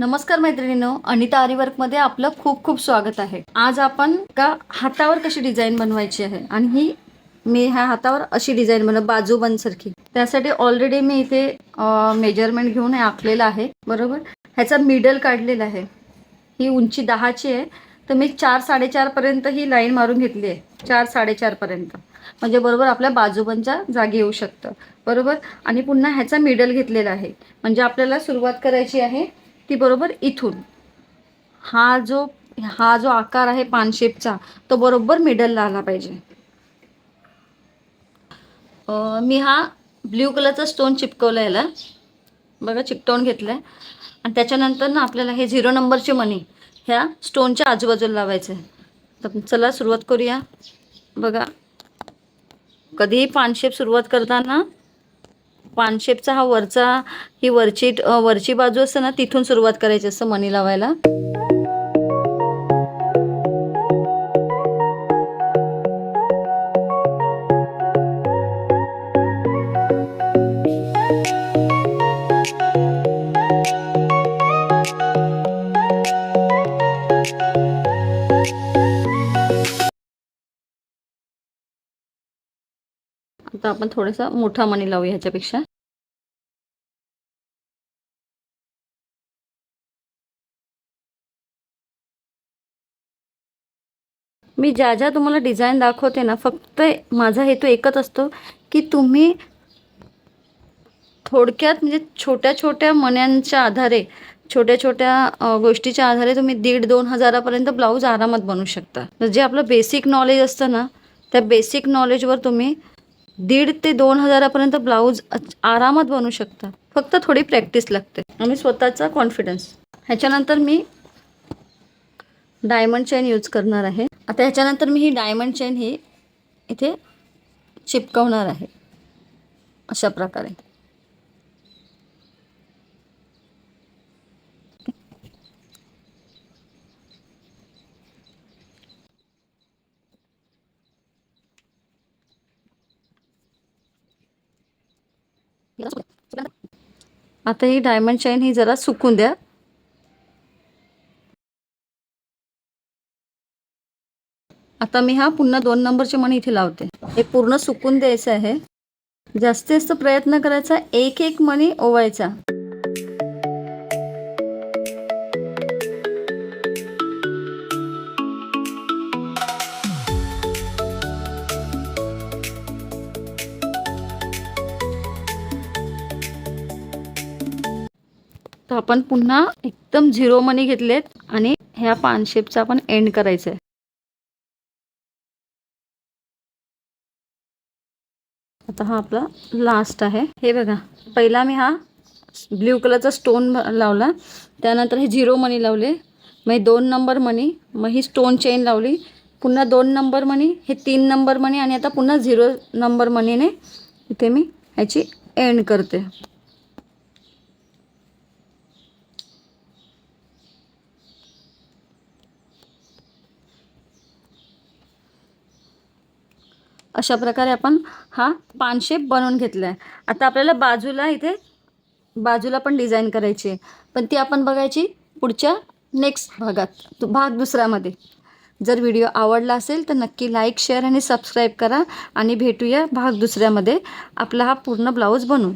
नमस्कार मैत्रिणींनो, अनिता आरीवर्कमध्ये आपलं खूप खूप स्वागत आहे। आज आपण का हातावर कशी डिझाईन बनवायची आहे आणि मी ह्या हातावर अशी डिझाईन बनव बाजूबंदसारखी। त्यासाठी ऑलरेडी मी इथे मेजरमेंट घेऊन हे आखलेलं आहे, बरोबर। ह्याचा मिडल काढलेला आहे। ही उंची 10ची आहे, तर मी 4 4.5 पर्यंत ही लाईन मारून घेतली आहे। 4 4.5 पर्यंत म्हणजे बरोबर आपल्या बाजूबंदच्या जागी येऊ शकतं, बरोबर। आणि पुन्हा ह्याचा मिडल घेतलेला आहे, म्हणजे आपल्याला सुरुवात करायची आहे ती बरोबर इथून। हा जो आकार आहे पान शेपचा, तो बरोबर मिडलला आला पाहिजे। मी हा ब्ल्यू कलरचा स्टोन चिपकवला याला, बघा चिकटवून घेतलाय। आणि त्याच्यानंतर ना आपल्याला हे 0 नंबरचे मणी ह्या स्टोनच्या आजूबाजूला लावायचे। तर चला सुरुवात करूया। बघा, कधीही पानशेप सुरुवात करताना पानशेपचा हा वरची बाजू असते ना, तिथून सुरुवात करायची असं मणी लावायला। आता आपण थोडासा मोठा मणी लावूया ह्याच्यापेक्षा। मी ज्या तुम्हाला डिझाईन दाखवते ना, फक्त माझा हेतू एकच असतो की तुम्ही थोडक्यात म्हणजे छोट्या मण्यांच्या आधारे, छोट्या गोष्टीच्या आधारे तुम्ही 1,500-2 हजारापर्यंत ब्लाऊज आरामात बनवू शकता। तर जे आपलं बेसिक नॉलेज असतं ना, त्या बेसिक नॉलेजवर तुम्ही 1,500 ते 2 हजारापर्यंत ब्लाऊज आरामात बनवू शकता। फक्त थोडी प्रॅक्टिस लागते आणि स्वतःचा कॉन्फिडन्स। ह्याच्यानंतर मी डायमंड चेन यूज करणार आहे। आता ह्याच्यानंतर मी ही डायमंड चेन ही इथे चिपकवणार आहे अशा प्रकारे। आता ही डायमंड चेन ही जरा सुकून द्या। आता मी हा पुन्हा 2 नंबरचे मणी इथे लावते। हे पूर्ण सुकून द्यायचं आहे। जास्तीत जास्त प्रयत्न करायचा एक मणी ओवायचा। तर आपण पुन्हा एकदम 0 मणी घेतलेत आणि ह्या पान शेपचा आपण एंड करायचा आहे। आता हा आपला लास्ट आहे। हे बघा, पहिला मी हा ब्ल्यू कलरचा स्टोन लावला, त्यानंतर हे 0 मणी लावले, मग 2 नंबर मणी, मग ही स्टोन चेन लावली, पुन्हा 2 नंबर मणी, हे 3 नंबर मणी आणि आता पुन्हा 0 नंबर मणीने इथे मी ह्याची एंड करते। अशा प्रकारे आपण हा पानशेप बनवून घेतला आहे। आता आपल्याला बाजूला पण डिझाईन करायची आहे, पण ती आपण बघायची पुढच्या नेक्स्ट भागात, भाग दुसऱ्यामध्ये। जर व्हिडिओ आवडला असेल तर नक्की लाईक, शेअर आणि सबस्क्राईब करा आणि भेटूया भाग दुसऱ्यामध्ये आपला हा पूर्ण ब्लाऊज बनवून।